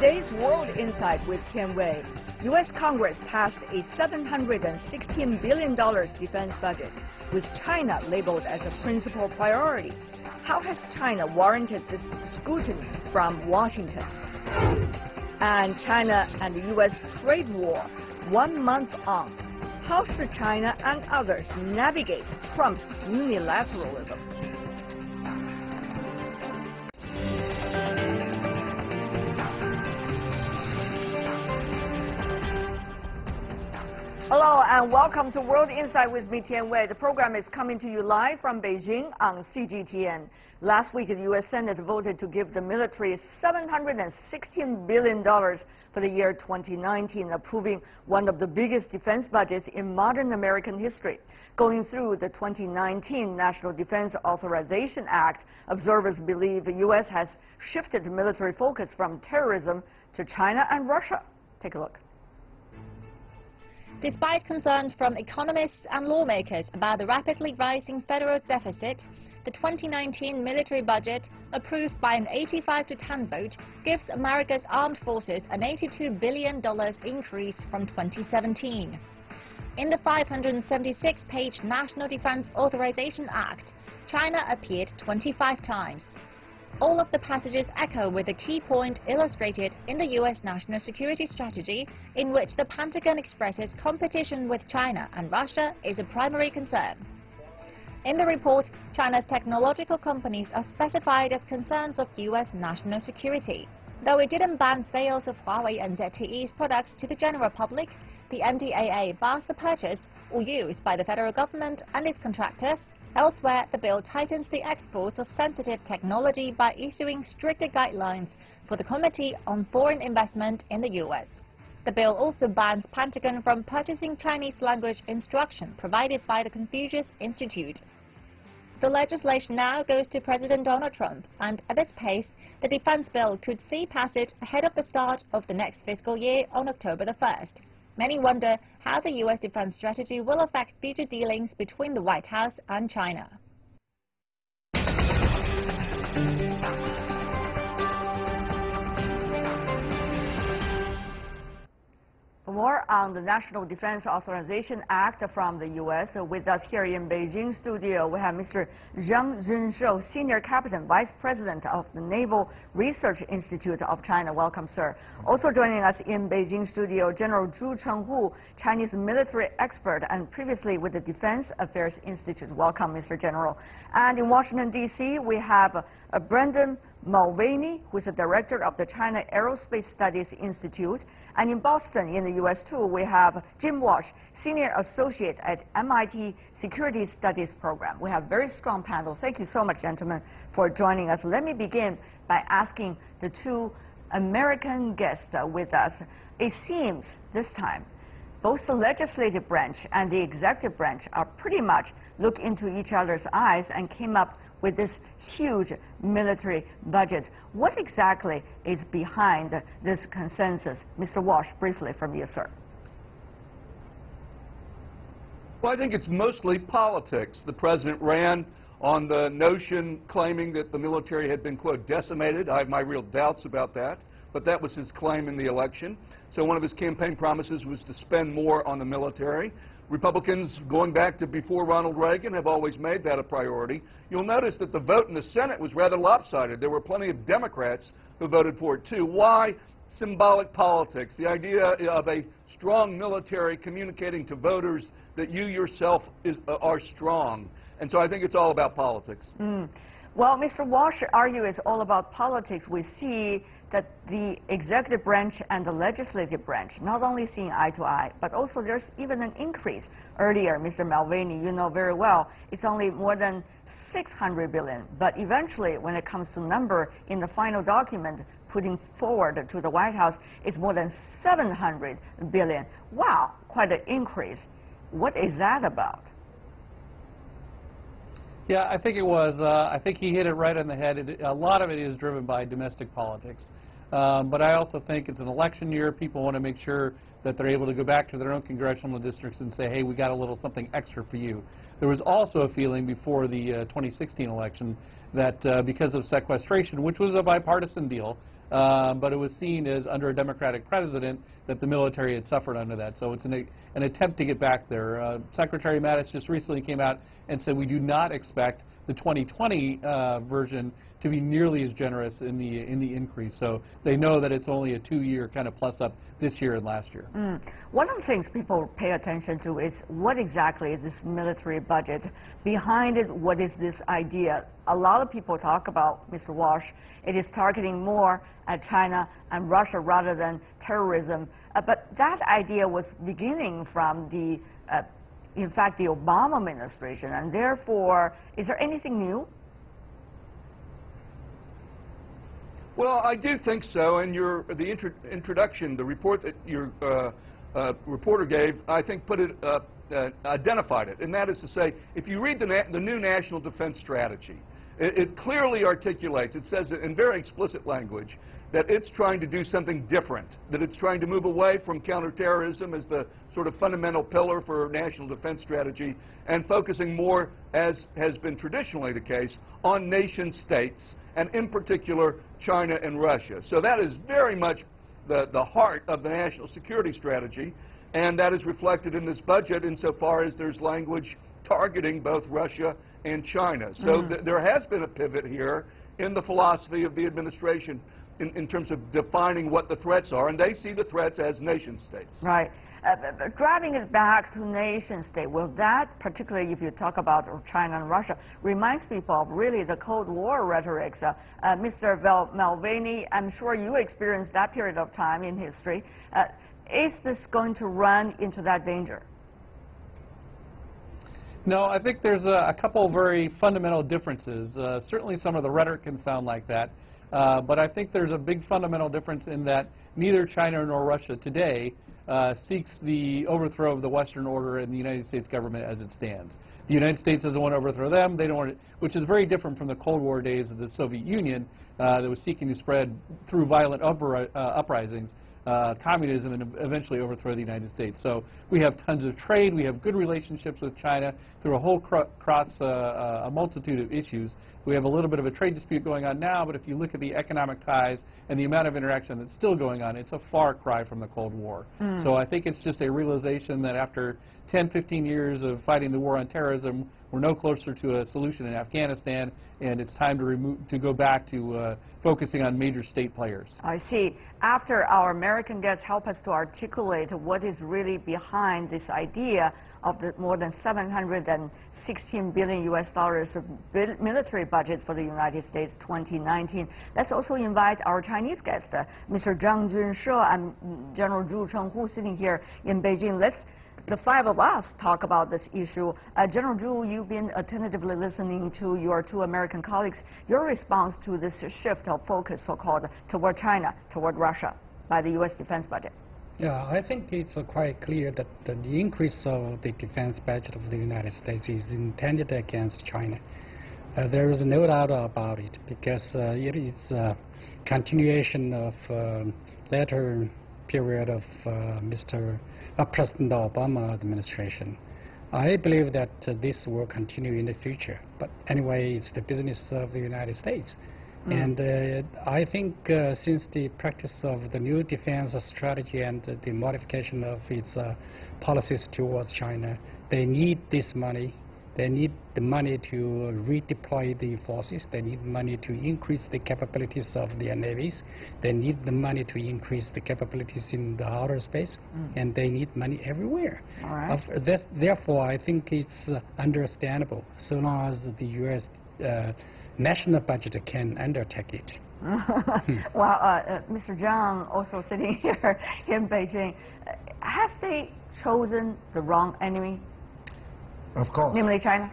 Today's World Insight with Tian Wei. U.S. Congress passed a $716 billion defense budget, with China labeled as a principal priority. How has China warranted this scrutiny from Washington? And China and the U.S. trade war 1 month on. How should China and others navigate Trump's unilateralism? Hello and welcome to World Insight with me, Tian Wei. The program is coming to you live from Beijing on CGTN. Last week, the U.S. Senate voted to give the military $716 billion for the year 2019, approving one of the biggest defense budgets in modern American history. Going through the 2019 National Defense Authorization Act, observers believe the U.S. has shifted military focus from terrorism to China and Russia. Take a look. Despite concerns from economists and lawmakers about the rapidly rising federal deficit, the 2019 military budget, approved by an 85-10 vote, gives America's armed forces an $82 billion increase from 2017. In the 576-page National Defense Authorization Act, China appeared 25 times. All of the passages echo with the key point illustrated in the U.S. National Security Strategy, in which the Pentagon expresses competition with China and Russia is a primary concern. In the report, China's technological companies are specified as concerns of U.S. national security. Though it didn't ban sales of Huawei and ZTE's products to the general public, the NDAA bars the purchase or use by the federal government and its contractors. Elsewhere, the bill tightens the export of sensitive technology by issuing stricter guidelines for the Committee on Foreign Investment in the U.S. The bill also bans Pentagon from purchasing Chinese language instruction provided by the Confucius Institute. The legislation now goes to President Donald Trump, and at this pace, the defense bill could see passage ahead of the start of the next fiscal year on October the 1st. Many wonder how the U.S. defense strategy will affect future dealings between the White House and China. For more on the National Defense Authorization Act from the U.S., with us here in Beijing studio, we have Mr. Zhang Zhenshou, Senior Captain, Vice President of the Naval Research Institute of China. Welcome, sir. Also joining us in Beijing studio, General Zhu Chenghu, Chinese military expert and previously with the Defense Affairs Institute. Welcome, Mr. General. And in Washington, D.C., we have Brendan Mulvaney, who is the director of the China Aerospace Studies Institute. And in Boston, in the U.S. too, we have Jim Walsh, senior associate at MIT Security Studies Program. We have a very strong panel. Thank you so much, gentlemen, for joining us. Let me begin by asking the two American guests with us. It seems this time both the legislative branch and the executive branch are pretty much look into each other's eyes and came up with this huge military budget. What exactly is behind this consensus? Mr. Walsh, briefly from you, sir. Well, I think it's mostly politics. The president ran on the notion claiming that the military had been, quote, decimated. I have my real doubts about that, but that was his claim in the election. So one of his campaign promises was to spend more on the military. Republicans, going back to before Ronald Reagan, have always made that a priority. You'll notice that the vote in the Senate was rather lopsided. There were plenty of Democrats who voted for it, too. Why? Symbolic politics, the idea of a strong military communicating to voters that you yourself are strong. And so I think it's all about politics. Well, Mr. Walsh argues it's all about politics. We see that the executive branch and the legislative branch not only seeing eye to eye, but also there's even an increase. Earlier, Mr. Mulvaney, you know very well, it's only more than $600 billion. But eventually, when it comes to number in the final document putting forward to the White House, it's more than $700 billion. Wow, quite an increase. What is that about? Yeah, I think it was. I think he hit it right on the head. A lot of it is driven by domestic politics. But I also think it's an election year. People want to make sure that they're able to go back to their own congressional districts and say, hey, we got a little something extra for you. There was also a feeling before the 2016 election that because of sequestration, which was a bipartisan deal, but it was seen as under a Democratic president that the military had suffered under that. So it's an attempt to get back there. Secretary Mattis just recently came out and said we do not expect the 2020 version to be nearly as generous in the increase. So they know that it's only a 2-year kind of plus up this year and last year. One of the things people pay attention to is what exactly is this military budget? Behind it, what is this idea? A lot of people talk about, Mr. Walsh, it is targeting more at China and Russia rather than terrorism. But that idea was beginning from the, in fact, the Obama administration, and therefore, is there anything new? Well, I do think so, and the introduction, the report that your reporter gave, I think put it, identified it, and that is to say, if you read the new National Defense Strategy, it clearly articulates, it says in very explicit language, that it's trying to do something different, that it's trying to move away from counterterrorism as the sort of fundamental pillar for national defense strategy and focusing more, as has been traditionally the case, on nation states, and in particular China and Russia. So that is very much the heart of the national security strategy, and that is reflected in this budget insofar as there's language targeting both Russia and China. So there has been a pivot here in the philosophy of the administration in terms of defining what the threats are, and they see the threats as nation states. Right. Driving it back to nation state, well, that, particularly if you talk about China and Russia, reminds people of really the Cold War rhetoric. Mr. Mulvaney, I'm sure you experienced that period of time in history. Is this going to run into that danger? No, I think there's a couple of very fundamental differences. Certainly some of the rhetoric can sound like that, but I think there's a big fundamental difference in that neither China nor Russia today seeks the overthrow of the Western order in the United States government as it stands. The United States doesn't want to overthrow them, they don't want to, which is very different from the Cold War days of the Soviet Union that was seeking to spread through violent uprisings communism and eventually overthrow the United States. So we have tons of trade, we have good relationships with China through a whole a multitude of issues. We have a little bit of a trade dispute going on now, but if you look at the economic ties and the amount of interaction that's still going on, it's a far cry from the Cold War. So I think it's just a realization that after 10, 15 years of fighting the war on terrorism, we're no closer to a solution in Afghanistan, and it's time to go back to focusing on major state players. I see. After our American guests help us to articulate what is really behind this idea of the more than $716 billion of military budget for the United States 2019, let's also invite our Chinese guest, Mr. Zhang Junshe and General Zhu Chenghu, sitting here in Beijing. Let's the five of us talk about this issue. General Zhu, you've been attentively listening to your two American colleagues. Your response to this shift of focus, so-called, toward China, toward Russia, by the U.S. defense budget? Yeah, I think it's quite clear that the increase of the defense budget of the United States is intended against China. There is no doubt about it, because it is a continuation of later period of President Obama administration. I believe that this will continue in the future. But anyway, it's the business of the United States. And I think since the practice of the new defense strategy and the modification of its policies towards China, they need this money. They need the money to redeploy the forces. They need money to increase the capabilities of their navies. They need the money to increase the capabilities in the outer space. And they need money everywhere. All right. Therefore, I think it's understandable so long as the U.S. National budget can undertake it. Well, Mr. Zhang, also sitting here in Beijing, has they chosen the wrong enemy? Of course. Namely China?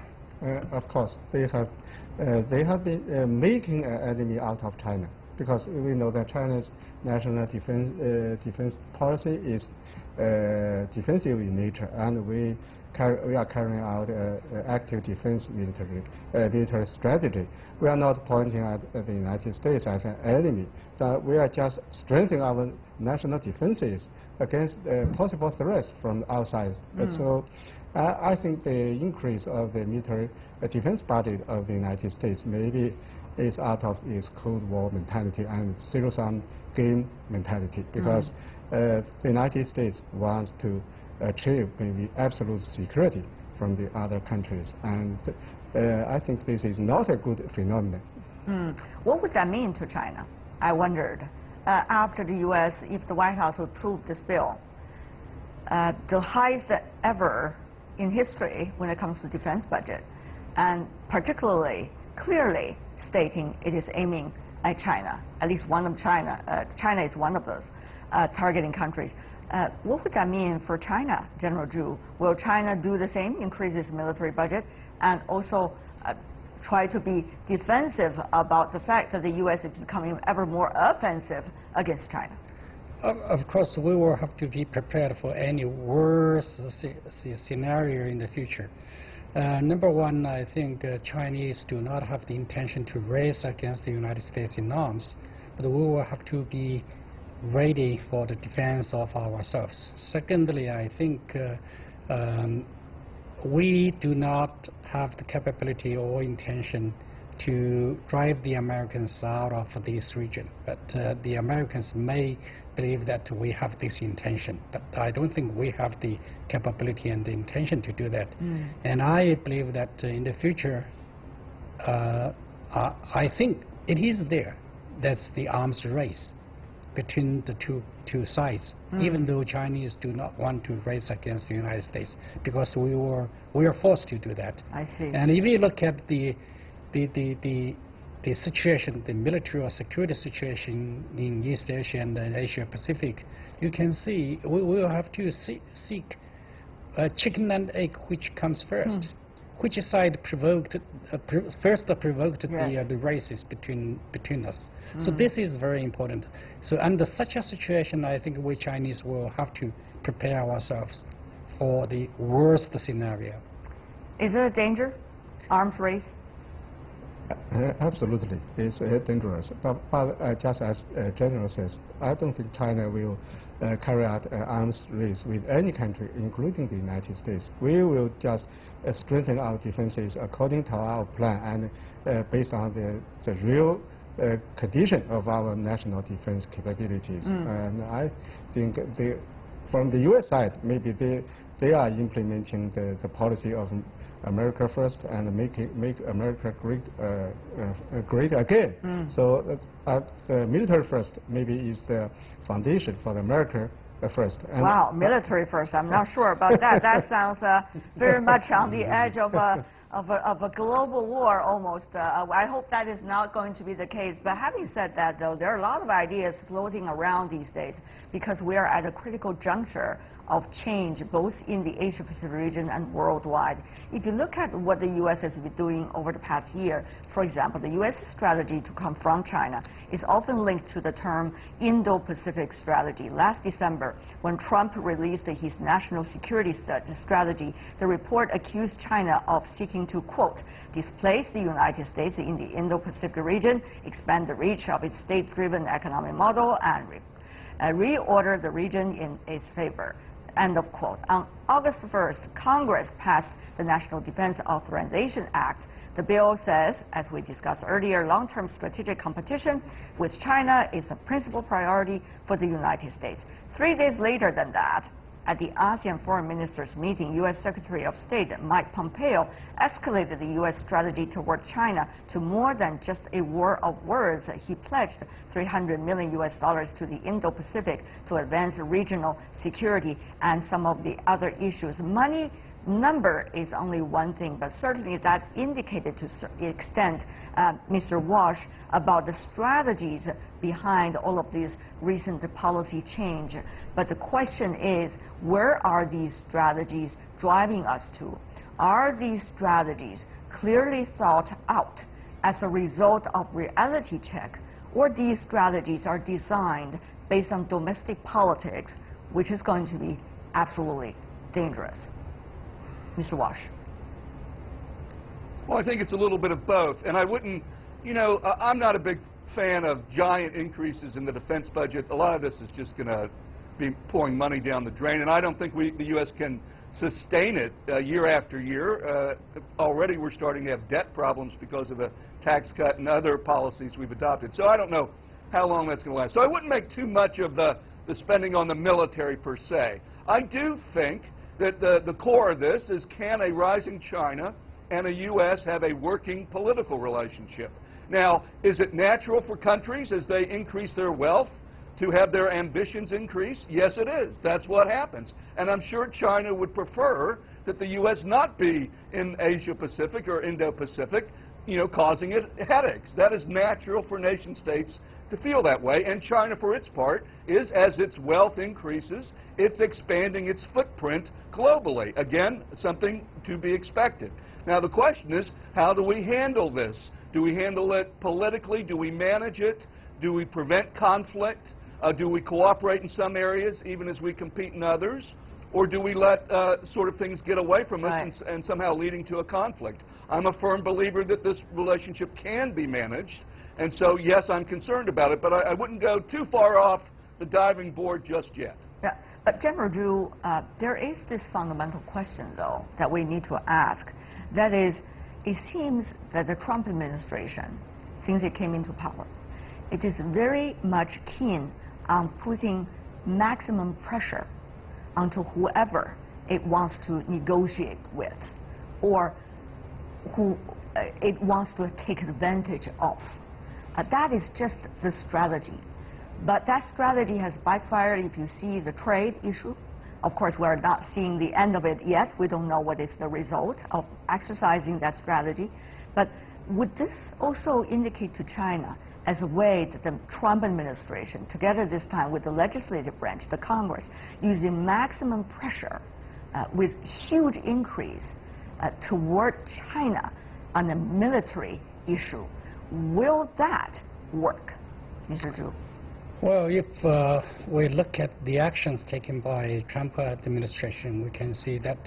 Of course. They have been making an enemy out of China, because we know that China's national defense policy is defensive in nature, and we are carrying out active defense military strategy. We are not pointing at the United States as an enemy. We are just strengthening our national defenses against possible threats from outside. So I think the increase of the military defense budget of the United States may be is out of its Cold War mentality and zero-sum game mentality, because the United States wants to achieve maybe absolute security from the other countries, and I think this is not a good phenomenon. What would that mean to China? I wondered, after the U.S., if the White House would approve this bill, the highest ever in history when it comes to defense budget, and particularly clearly stating it is aiming at China, at least one of China. China is one of those targeting countries. What would that mean for China, General Zhu? Will China do the same, increase its military budget, and also try to be defensive about the fact that the U.S. is becoming ever more offensive against China? Of course, we will have to be prepared for any worse scenario in the future. Number one, I think Chinese do not have the intention to race against the United States in arms, but we will have to be ready for the defense of ourselves. Secondly, I think we do not have the capability or intention to drive the Americans out of this region, but the Americans may believe that we have this intention, but I don't think we have the capability and the intention to do that. And I believe that in the future, I think it is there. That's the arms race between the two sides, even though Chinese do not want to race against the United States, because we are forced to do that. I see. And if you look at the situation, the military or security situation in East Asia and Asia Pacific, you can see we will have to seek chicken and egg, which comes first. Which side provoked first provoked the races between us. So this is very important. So under such a situation, I think we Chinese will have to prepare ourselves for the worst scenario. Is it a danger, arms race? Absolutely, it's dangerous. But just as General says, I don't think China will carry out an arms race with any country, including the United States. We will just strengthen our defenses according to our plan and based on the real condition of our national defense capabilities. And I think from the U.S. side, maybe they are implementing the policy of America first and make America great again. So military first maybe is the foundation for the America first. And wow, military first. I'm not sure about that. That sounds very much on the edge of a global war almost. I hope that is not going to be the case. But having said that, though, there are a lot of ideas floating around these days because we are at a critical juncture of change both in the Asia-Pacific region and worldwide. If you look at what the U.S. has been doing over the past year, for example, the U.S. strategy to confront China is often linked to the term Indo-Pacific Strategy. Last December, when Trump released his national security strategy, the report accused China of seeking to, quote, displace the United States in the Indo-Pacific region, expand the reach of its state-driven economic model, and reorder the region in its favor. End of quote. On August 1st, Congress passed the National Defense Authorization Act. The bill says, as we discussed earlier, long-term strategic competition with China is a principal priority for the United States. 3 days later than that, at the ASEAN Foreign Ministers meeting, U.S. Secretary of State Mike Pompeo escalated the U.S. strategy toward China to more than just a war of words. He pledged $300 million to the Indo-Pacific to advance regional security and some of the other issues. Money number is only one thing, but certainly that indicated to the extent, Mr. Walsh, about the strategies behind all of these recent policy change. But the question is, where are these strategies driving us to? Are these strategies clearly thought out as a result of reality check, or these strategies are designed based on domestic politics, which is going to be absolutely dangerous? Mr. Walsh. Well, I think it's a little bit of both. And I wouldn't, you know, I'm not a big fan of giant increases in the defense budget. A lot of this is just going to be pouring money down the drain. And I don't think the U.S. can sustain it year after year. Already we're starting to have debt problems because of the tax cut and other policies we've adopted. So I don't know how long that's going to last. So I wouldn't make too much of the spending on the military per se. I do think that the core of this is, can a rising China and a U.S. have a working political relationship? Now, is it natural for countries as they increase their wealth to have their ambitions increase? Yes, it is. That's what happens. And I'm sure China would prefer that the U.S. not be in Asia-Pacific or Indo-Pacific, you know, causing it headaches. That is natural for nation states to feel that way. And China, for its part, is, as its wealth increases, it's expanding its footprint globally. Again, something to be expected. Now, the question is, how do we handle this? Do we handle it politically? Do we manage it? Do we prevent conflict? Do we cooperate in some areas, even as we compete in others? Or do we let sort of things get away from us and somehow leading to a conflict? I'm a firm believer that this relationship can be managed. And so, yes, I'm concerned about it, but I wouldn't go too far off the diving board just yet. Yeah, but General Zhu, there is this fundamental question, though, that we need to ask. That is, it seems that the Trump administration, since it came into power, it is very much keen on putting maximum pressure onto whoever it wants to negotiate with, or who it wants to take advantage of. That is just the strategy. But that strategy has backfired if you see the trade issue. Of course, we're not seeing the end of it yet. We don't know what is the result of exercising that strategy. But would this also indicate to China as a way that the Trump administration, together this time with the legislative branch, the Congress, using maximum pressure with huge increase toward China on the military issue, will that work, Mr. Zhu? Well, if we look at the actions taken by Trump administration, we can see that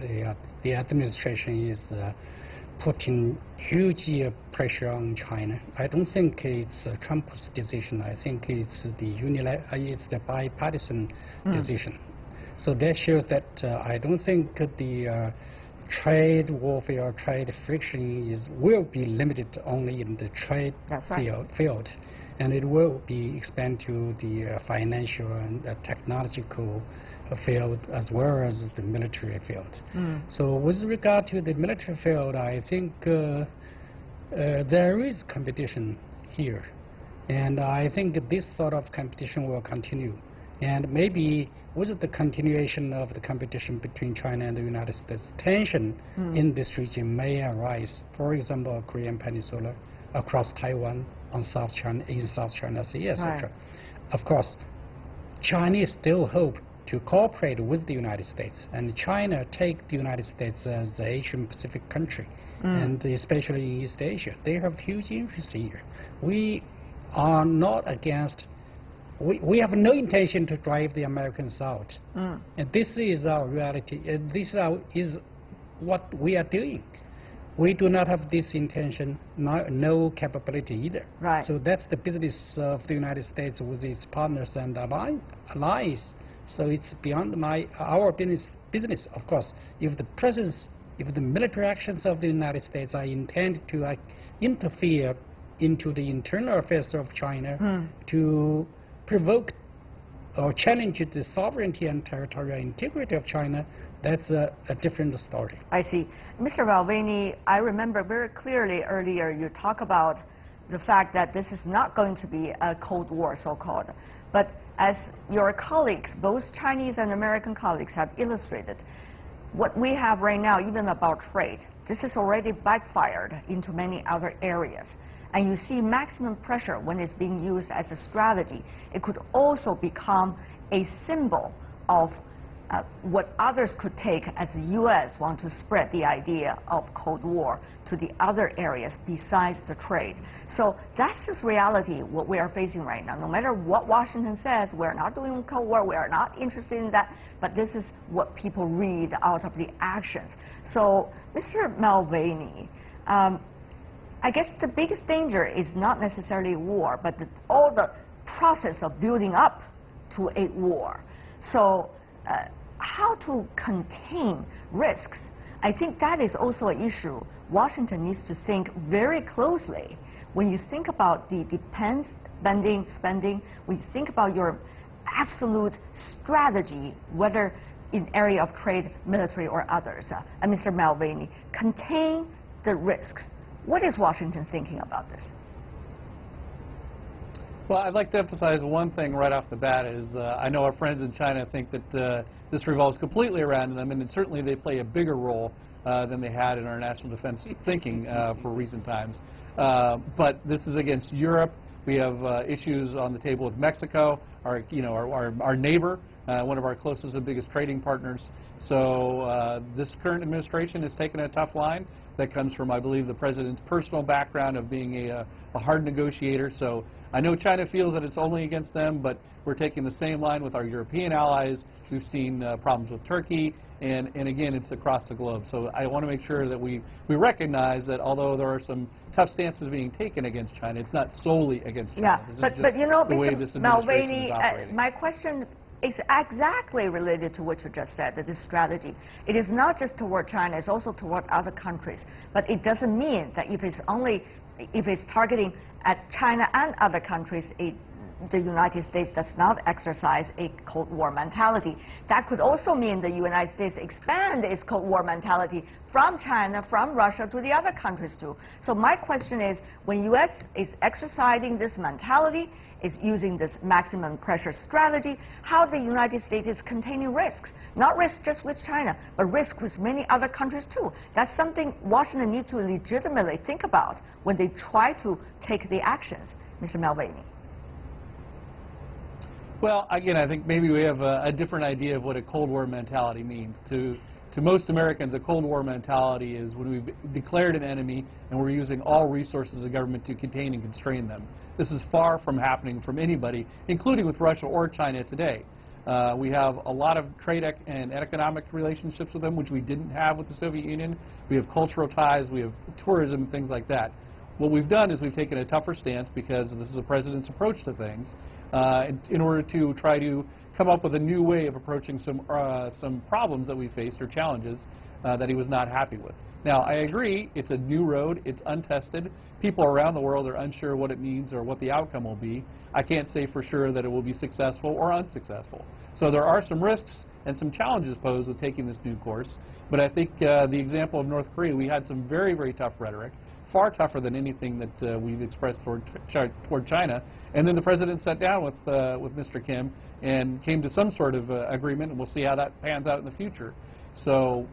the administration is putting huge pressure on China. I don't think it's Trump's decision. I think it's the bipartisan decision. So that shows that I don't think the trade warfare or trade friction will be limited only in the trade field. And it will be expanded to the financial and technological field as well as the military field. So with regard to the military field, I think there is competition here. And I think this sort of competition will continue. And maybe with the continuation of the competition between China and the United States, tension in this region may arise. For example, Korean Peninsula, across Taiwan, on South China, in South China Sea, etc. Of course, Chinese still hope to cooperate with the United States, and China take the United States as the Asian Pacific country, and especially in East Asia. They have huge interest here. We are not against, we have no intention to drive the Americans out. And this is our reality, and this is what we are doing. We do not have this intention, no capability either. So that's the business of the United States with its partners and allies. So it's beyond our business. Of course, if the military actions of the United States are intended to interfere into the internal affairs of China to provoke or challenge the sovereignty and territorial integrity of China, that's a different story. I see. Mr. Mulvaney, I remember very clearly earlier you talk about the fact that this is not going to be a Cold War, so-called. But as your colleagues, both Chinese and American colleagues, have illustrated, what we have right now, even about trade, this has already backfired into many other areas. And you see maximum pressure when it's being used as a strategy. It could also become a symbol of what others could take as the U.S. want to spread the idea of Cold War to the other areas besides the trade. So that's just reality, what we are facing right now. No matter what Washington says, we're not doing Cold War, we are not interested in that, but this is what people read out of the actions. So, Mr. Mulvaney, I guess the biggest danger is not necessarily war, but all the process of building up to a war. So, how to contain risks, I think that is also an issue Washington needs to think very closely. When you think about the defense spending, when you think about your absolute strategy, whether in area of trade, military, or others. And Mr. Mulvaney, contain the risks. What is Washington thinking about this? Well, I'd like to emphasize one thing right off the bat is I know our friends in China think that this revolves completely around them, and certainly they play a bigger role than they had in our national defense thinking for recent times. But this is against Europe. We have issues on the table with Mexico, our neighbor, one of our closest and biggest trading partners. So this current administration has taken a tough line. That comes from, I believe, the president's personal background of being a hard negotiator. So I know China feels that it's only against them, but we're taking the same line with our European allies. We've seen problems with Turkey, and again, it's across the globe. So I want to make sure that we recognize that although there are some tough stances being taken against China, it's not solely against China. Yeah, but you know, Mr. Mulvaney, my question is exactly related to what you just said, that this strategy. It is not just toward China, it's also toward other countries. But it doesn't mean that if it's targeting at China and other countries, the United States does not exercise a Cold War mentality. That could also mean the United States expand its Cold War mentality from China, from Russia, to the other countries too. So my question is, when U.S. is exercising this mentality, is using this maximum pressure strategy, how the United States is containing risks. Not risks just with China, but risk with many other countries too. That's something Washington needs to legitimately think about when they try to take the actions. Mr. Mulvaney. Well, again, I think maybe we have a different idea of what a Cold War mentality means. To most Americans, a Cold War mentality is when we've declared an enemy and we're using all resources of government to contain and constrain them. This is far from happening from anybody, including with Russia or China today. We have a lot of trade and economic relationships with them, which we didn't have with the Soviet Union. We have cultural ties, we have tourism, things like that. What we've done is we've taken a tougher stance because this is the president's approach to things in order to try to come up with a new way of approaching some problems that we faced or challenges that he was not happy with. Now, I agree, it's a new road, it's untested. People around the world are unsure what it means or what the outcome will be. I can't say for sure that it will be successful or unsuccessful. So there are some risks and some challenges posed with taking this new course. But I think the example of North Korea, we had some very, very tough rhetoric, far tougher than anything that we've expressed toward China. And then the president sat down with Mr. Kim and came to some sort of agreement, and we'll see how that pans out in the future. So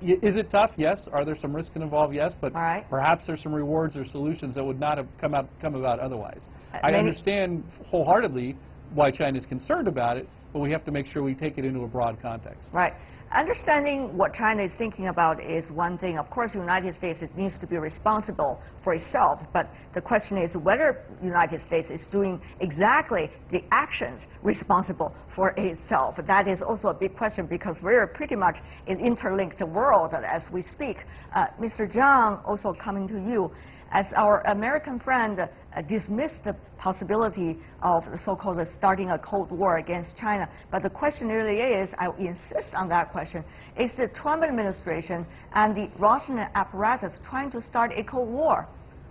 is it tough? Yes. Are there some risks involved? Yes. But perhaps there's some rewards or solutions that would not have come about otherwise. I understand wholeheartedly why China is concerned about it, but we have to make sure we take it into a broad context. Right. Understanding what China is thinking about is one thing. Of course, the United States needs to be responsible for itself, but the question is whether the United States is doing exactly the actions responsible for itself. That is also a big question because we're pretty much in an interlinked world as we speak. Mr. Zhang, also coming to you, as our American friend dismissed the possibility of the so-called starting a Cold War against China. But the question really is, I insist on that question, is the Trump administration and the Russian apparatus trying to start a Cold War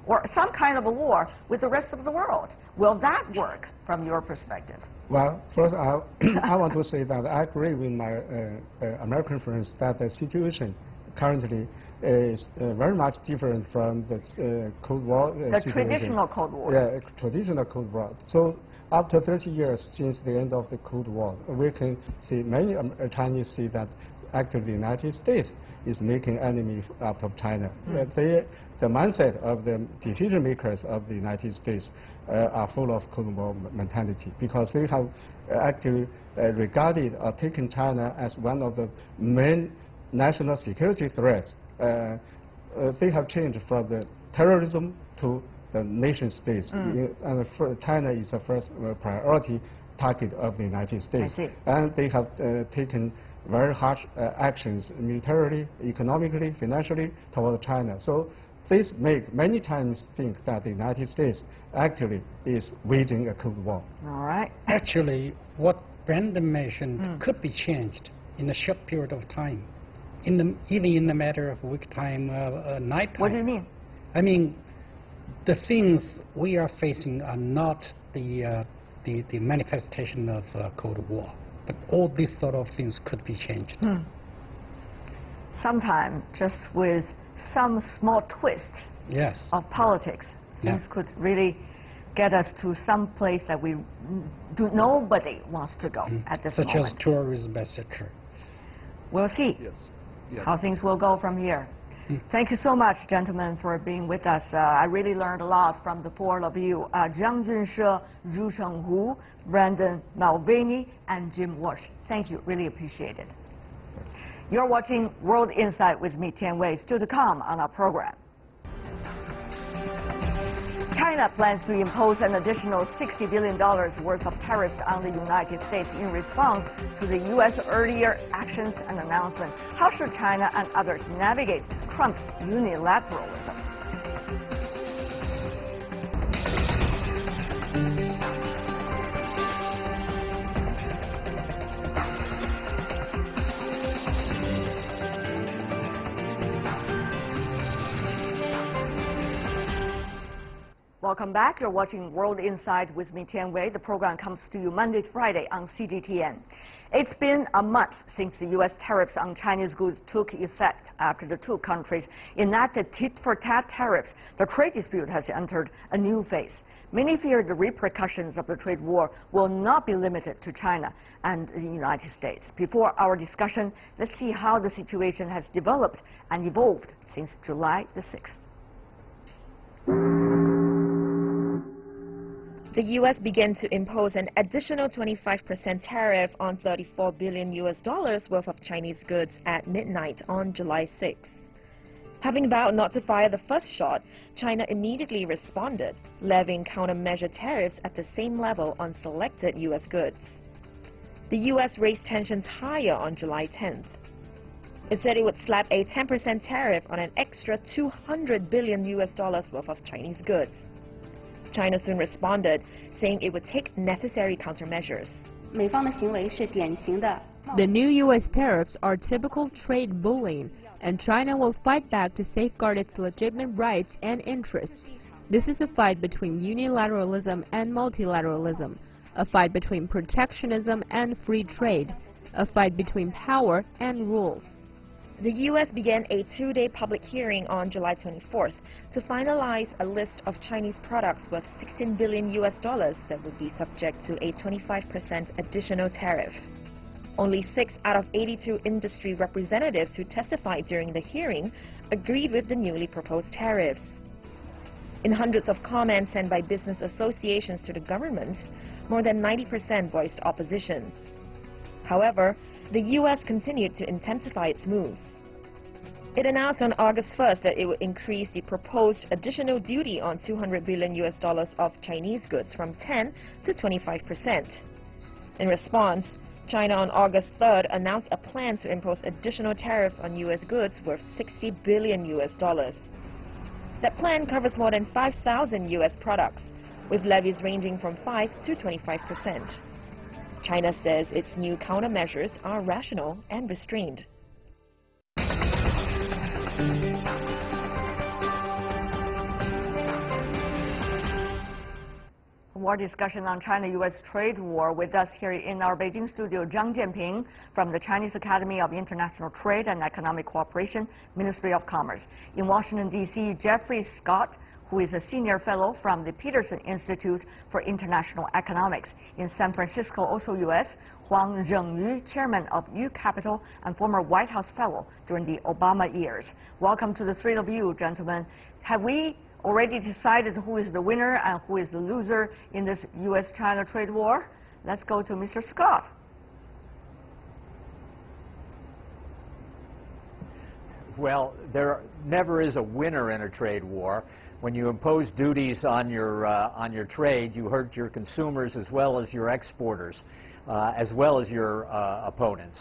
or some kind of a war with the rest of the world? Will that work from your perspective? Well, first I want to say that I agree with my American friends that the situation currently is very much different from the Cold War situation. Traditional Cold War. Yeah, traditional Cold War. So after 30 years since the end of the Cold War, we can see many Chinese see that actually the United States is making enemy out of China. The mindset of the decision makers of the United States are full of Cold War mentality because they have actually regarded or taken China as one of the main national security threats. They have changed from the terrorism to the nation states. And China is the first priority target of the United States. And they have taken very harsh actions militarily, economically, financially toward China. So this makes many Chinese think that the United States actually is waging a Cold War. All right. Actually, what Brandon mentioned could be changed in a short period of time, even in a matter of week time, night time. What do you mean? I mean, the things we are facing are not the manifestation of Cold War, but all these sort of things could be changed. Sometimes, just with some small twist of politics, things could really get us to some place that nobody wants to go at this moment. Such as tourism, etc. We'll see how things will go from here. Thank you so much, gentlemen, for being with us. I really learned a lot from the four of you. Zhang Junshe, Zhu Chenghu, Brandon Mulvaney, and Jim Walsh. Thank you. Really appreciate it. You're watching World Insight with me, Tian Wei. Still to come on our program. China plans to impose an additional $60 billion worth of tariffs on the United States in response to the U.S. earlier actions and announcements. How should China and others navigate Trump's unilateralism? Welcome back. You're watching World Insight with me, Tian Wei. The program comes to you Monday to Friday on CGTN. It's been a month since the U.S. tariffs on Chinese goods took effect. After the two countries enacted tit-for-tat tariffs, the trade dispute has entered a new phase. Many fear the repercussions of the trade war will not be limited to China and the United States. Before our discussion, let's see how the situation has developed and evolved since July the 6th. The U.S. began to impose an additional 25% tariff on $34 billion worth of Chinese goods at midnight on July 6. Having vowed not to fire the first shot, China immediately responded, levying countermeasure tariffs at the same level on selected U.S. goods. The U.S. raised tensions higher on July 10th. It said it would slap a 10% tariff on an extra $200 billion worth of Chinese goods. China soon responded, saying it would take necessary countermeasures. The new U.S. tariffs are typical trade bullying, and China will fight back to safeguard its legitimate rights and interests. This is a fight between unilateralism and multilateralism, a fight between protectionism and free trade, a fight between power and rules. The U.S. began a two-day public hearing on July 24th to finalize a list of Chinese products worth $16 billion that would be subject to a 25% additional tariff. Only 6 out of 82 industry representatives who testified during the hearing agreed with the newly proposed tariffs. In hundreds of comments sent by business associations to the government, more than 90% voiced opposition. However, the U.S. continued to intensify its moves. It announced on August 1st that it would increase the proposed additional duty on $200 billion of Chinese goods from 10 to 25%. In response, China on August 3rd announced a plan to impose additional tariffs on U.S. goods worth $60 billion. That plan covers more than 5,000 U.S. products, with levies ranging from 5 to 25%. China says its new countermeasures are rational and restrained. More discussion on China-U.S. trade war. With us here in our Beijing studio, Zhang Jianping from the Chinese Academy of International Trade and Economic Cooperation, Ministry of Commerce. In Washington, D.C., Jeffrey Scott, who is a senior fellow from the Peterson Institute for International Economics. In San Francisco, also U.S., Huang Zhengyu, chairman of U Capital and former White House fellow during the Obama years. Welcome to the three of you, gentlemen. Have we already decided who is the winner and who is the loser in this U.S.-China trade war? Let's go to Mr. Scott. Well, there never is a winner in a trade war. When you impose duties on your trade, you hurt your consumers as well as your exporters, as well as your opponents.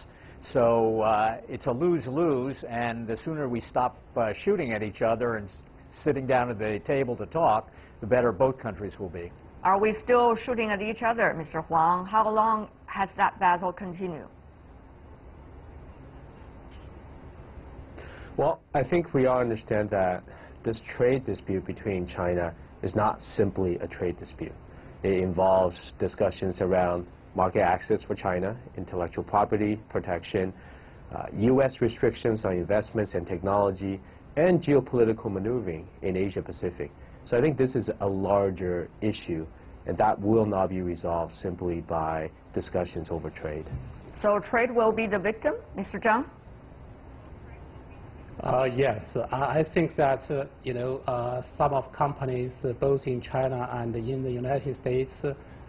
So it's a lose-lose, and the sooner we stop shooting at each other and sitting down at the table to talk, the better both countries will be. Are we still shooting at each other, Mr. Huang? How long has that battle continued? Well, I think we all understand that this trade dispute between China is not simply a trade dispute. It involves discussions around market access for China, intellectual property protection, U.S. restrictions on investments and technology, and geopolitical maneuvering in Asia-Pacific. So I think this is a larger issue, and that will not be resolved simply by discussions over trade. So trade will be the victim, Mr. Zhang? Yes, I think that some of companies both in China and in the United States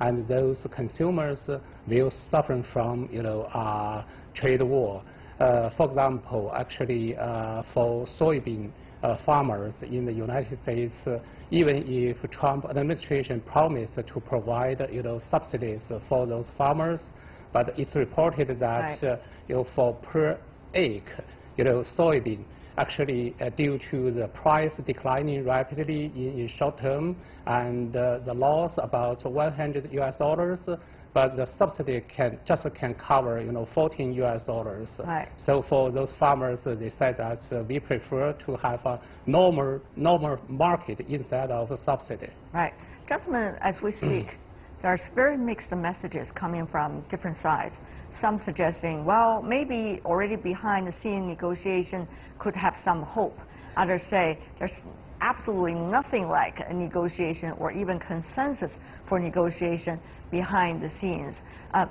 and those consumers will suffer from trade war. For example, actually for soybean farmers in the United States, even if Trump administration promised to provide subsidies for those farmers, but it's reported that right. For per acre soybean, actually due to the price declining rapidly in short term and the loss about $100, but the subsidy can cover $14. Right. So for those farmers, they said that we prefer to have a normal market instead of a subsidy. Right, gentlemen, as we speak, there's very mixed messages coming from different sides. Some suggesting, well, maybe already behind the scene negotiation could have some hope. Others say there's absolutely nothing like a negotiation or even consensus for negotiation behind the scenes.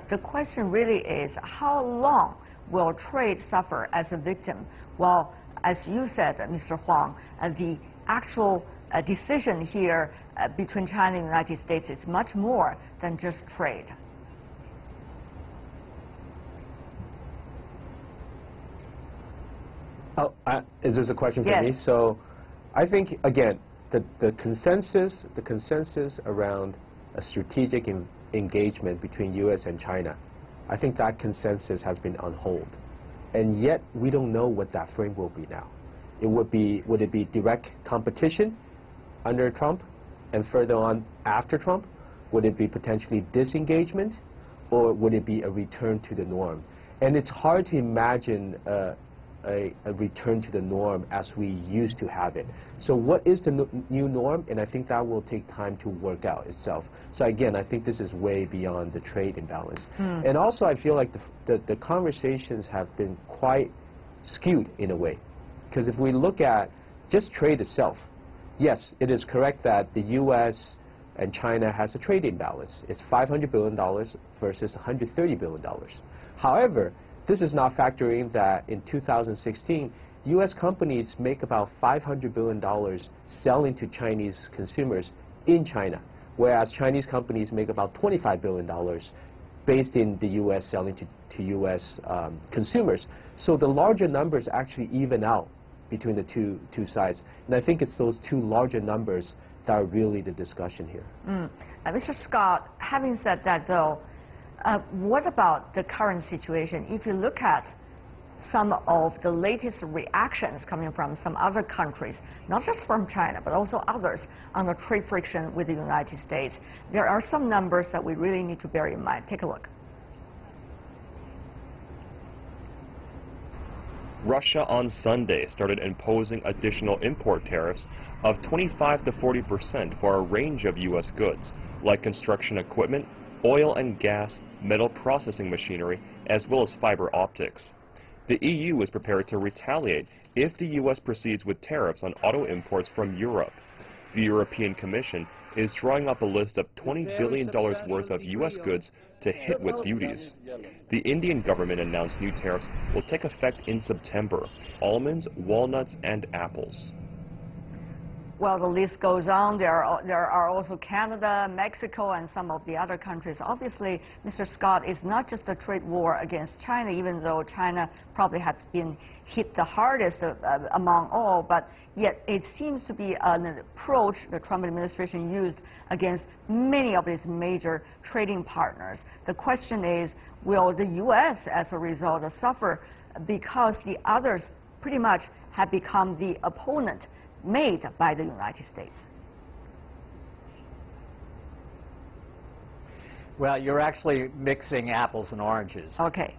The question really is, how long will trade suffer as a victim? Well, as you said, Mr. Huang, the actual decision here between China and the United States is much more than just trade. Oh, is this a question for yes. me? So I think, again, the consensus around a strategic engagement between U.S. and China, I think that consensus has been on hold. And yet, we don't know what that frame will be now. Would it be direct competition under Trump and further on after Trump? Would it be potentially disengagement? Or would it be a return to the norm? And it's hard to imagine a return to the norm as we used to have it. So what is the new norm? And I think that will take time to work out itself. So again, I think this is way beyond the trade imbalance. And also I feel like the conversations have been quite skewed in a way. Because if we look at just trade itself, yes, it is correct that the U.S. and China has a trade imbalance. It's $500 billion versus $130 billion. However, this is not factoring that in 2016, U.S. companies make about $500 billion selling to Chinese consumers in China, whereas Chinese companies make about $25 billion based in the U.S. selling to U.S. consumers. So the larger numbers actually even out between the two sides. And I think it's those two larger numbers that are really the discussion here. Mr. Scott, having said that, though, what about the current situation? If you look at some of the latest reactions coming from some other countries, not just from China, but also others, on the trade friction with the United States, there are some numbers that we really need to bear in mind. Take a look. Russia on Sunday started imposing additional import tariffs of 25% to 40% for a range of U.S. goods, like construction equipment, oil and gas, metal processing machinery, as well as fiber optics. The EU is prepared to retaliate if the U.S. proceeds with tariffs on auto imports from Europe. The European Commission is drawing up a list of $20 billion worth of U.S. goods to hit with duties. The Indian government announced new tariffs will take effect in September: almonds, walnuts, and apples. Well, the list goes on. There are also Canada, Mexico, and some of the other countries. Obviously, Mr. Scott, it's not just a trade war against China, even though China probably has been hit the hardest among all, but yet it seems to be an approach the Trump administration used against many of its major trading partners. The question is, will the U.S. as a result suffer because the others pretty much have become the opponent made by the United States? Well, you're actually mixing apples and oranges. Okay.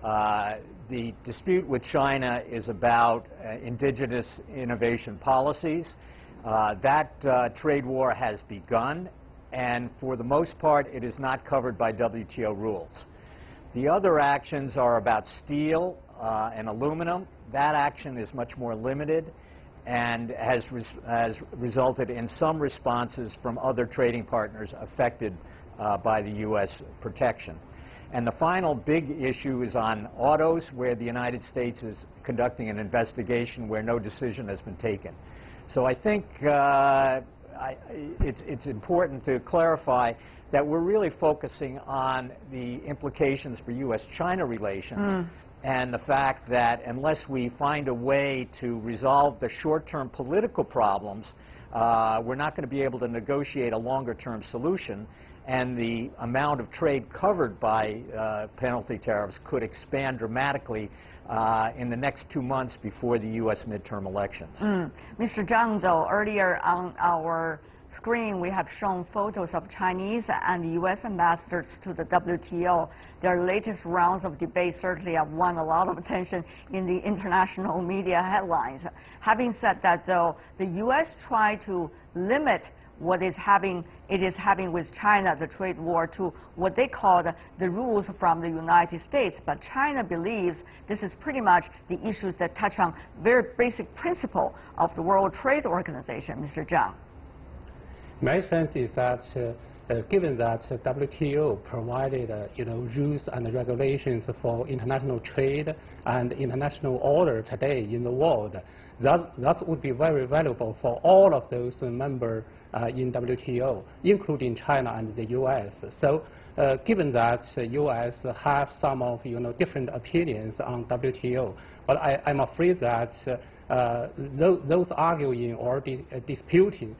The dispute with China is about indigenous innovation policies. That trade war has begun, and for the most part, it is not covered by WTO rules. The other actions are about steel and aluminum. That action is much more limited and has resulted in some responses from other trading partners affected by the U.S. protection. And the final big issue is on autos, where the United States is conducting an investigation where no decision has been taken. So I think it's important to clarify that we're really focusing on the implications for U.S.-China relations and the fact that unless we find a way to resolve the short-term political problems, we're not going to be able to negotiate a longer-term solution, and the amount of trade covered by penalty tariffs could expand dramatically in the next 2 months before the U.S. midterm elections. Mr. Zhang, though, earlier on our screen we have shown photos of Chinese and U.S. ambassadors to the WTO. Their latest rounds of debate certainly have won a lot of attention in the international media headlines. Having said that, though, the U.S. tried to limit what it is having with China, the trade war, to what they call the rules from the United States. But China believes this is pretty much the issues that touch on very basic principle of the World Trade Organization. Mr. Zhang. My sense is that given that WTO provided rules and regulations for international trade and international order today in the world, that would be very valuable for all of those members in WTO, including China and the U.S. So given that the U.S. have some of different opinions on WTO, but I'm afraid that those arguing or disputing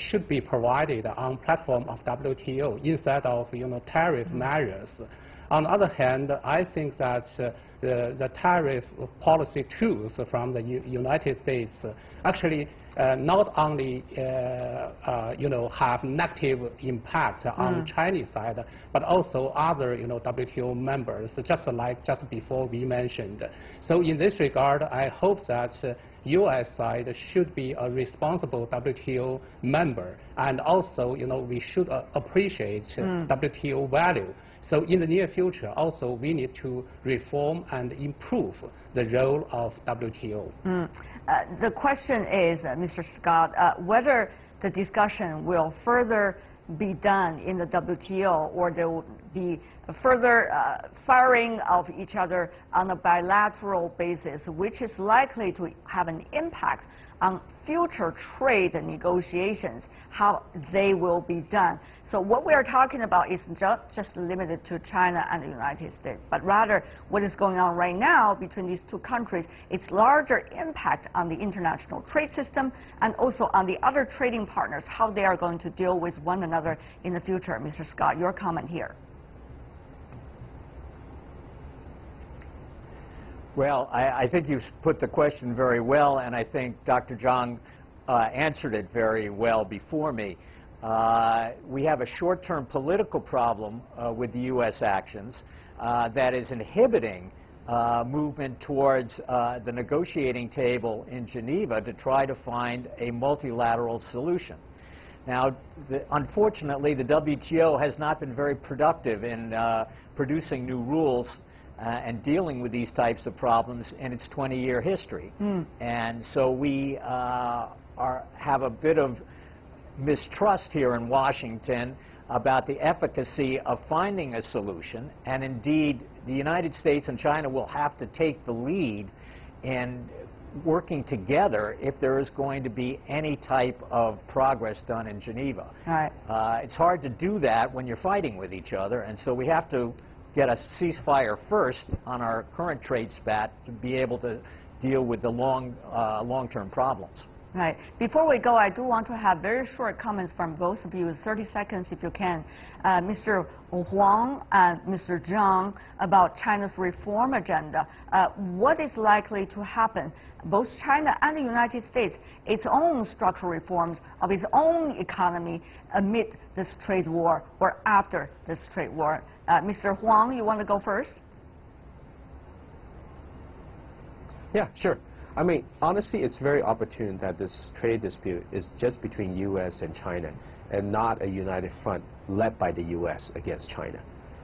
should be provided on platform of WTO instead of tariff measures. On the other hand, I think that the tariff policy tools from the United States actually not only have negative impact on Chinese side, but also other WTO members, just before we mentioned. So in this regard, I hope that U.S. side should be a responsible WTO member, and also we should appreciate WTO value. So in the near future, also we need to reform and improve the role of WTO. The question is, Mr. Scott, whether the discussion will further be done in the WTO, or there will be further firing of each other on a bilateral basis, which is likely to have an impact on future trade negotiations, how they will be done. So what we are talking about is just limited to China and the United States, but rather what is going on right now between these two countries, its larger impact on the international trade system and also on the other trading partners, how they are going to deal with one another in the future. Mr. Scott, your comment here. Well, I think you've put the question very well, and I think Dr. Zhang answered it very well before me. We have a short-term political problem with the U.S. actions that is inhibiting movement towards the negotiating table in Geneva to try to find a multilateral solution. Now, unfortunately, the WTO has not been very productive in producing new rules and dealing with these types of problems in its 20-year history. And so we have a bit of mistrust here in Washington about the efficacy of finding a solution, and indeed the United States and China will have to take the lead in working together if there is going to be any type of progress done in Geneva. It's hard to do that when you're fighting with each other, and so we have to get a ceasefire first on our current trade spat to be able to deal with the long-term problems. Right. Before we go, I do want to have very short comments from both of you, 30 seconds if you can. Mr. Huang and Mr. Zhang, about China's reform agenda. What is likely to happen? Both China and the United States, its own structural reforms of its own economy amid this trade war or after this trade war. Mr. Huang, you want to go first? Yeah, sure. I mean, honestly, it's very opportune that this trade dispute is just between U.S. and China and not a united front led by the U.S. against China.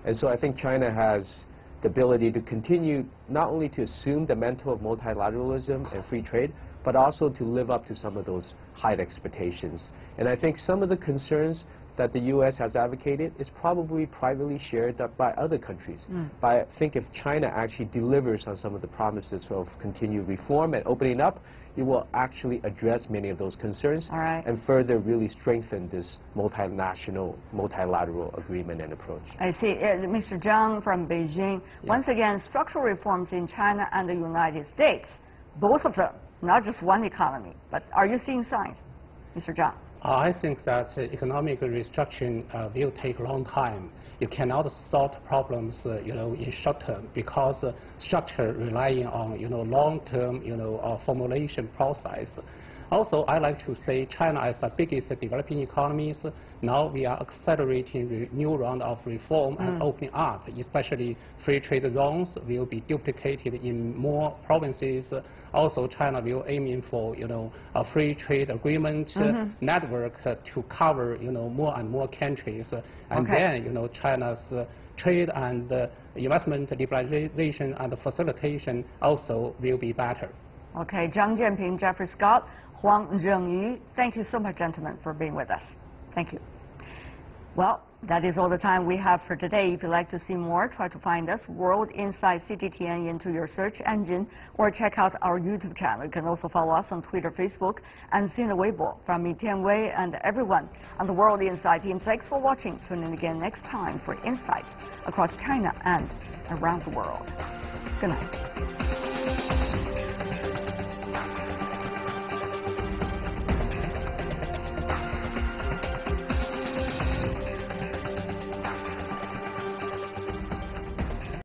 And so I think China has the ability to continue not only to assume the mantle of multilateralism and free trade, but also to live up to some of those high expectations. And I think some of the concerns that the U.S. has advocated is probably privately shared by other countries. But I think if China actually delivers on some of the promises of continued reform and opening up, it will actually address many of those concerns and further really strengthen this multinational, multilateral agreement and approach. I see. Mr. Zhang from Beijing, once again, structural reforms in China and the United States, both of them, not just one economy, but are you seeing signs, Mr. Zhang? I think that economic restructuring will take a long time. You cannot solve problems, in short term because structure relying on, long-term, formulation process. Also, I like to say China is the biggest developing economies. Now we are accelerating new round of reform and opening up, especially free trade zones will be duplicated in more provinces. Also, China will aiming for, a free trade agreement network to cover, more and more countries. And then, China's trade and investment liberalization and facilitation also will be better. Okay, Zhang Jianping, Jeffrey Scott, Huang Zhengyu, thank you so much, gentlemen, for being with us. Thank you. Well, that is all the time we have for today. If you'd like to see more, try to find us, World Insight CGTN, into your search engine, or check out our YouTube channel. You can also follow us on Twitter, Facebook, and Sina Weibo. From me, Tian Wei, and everyone on the World Insight team, thanks for watching. Tune in again next time for insights across China and around the world. Good night.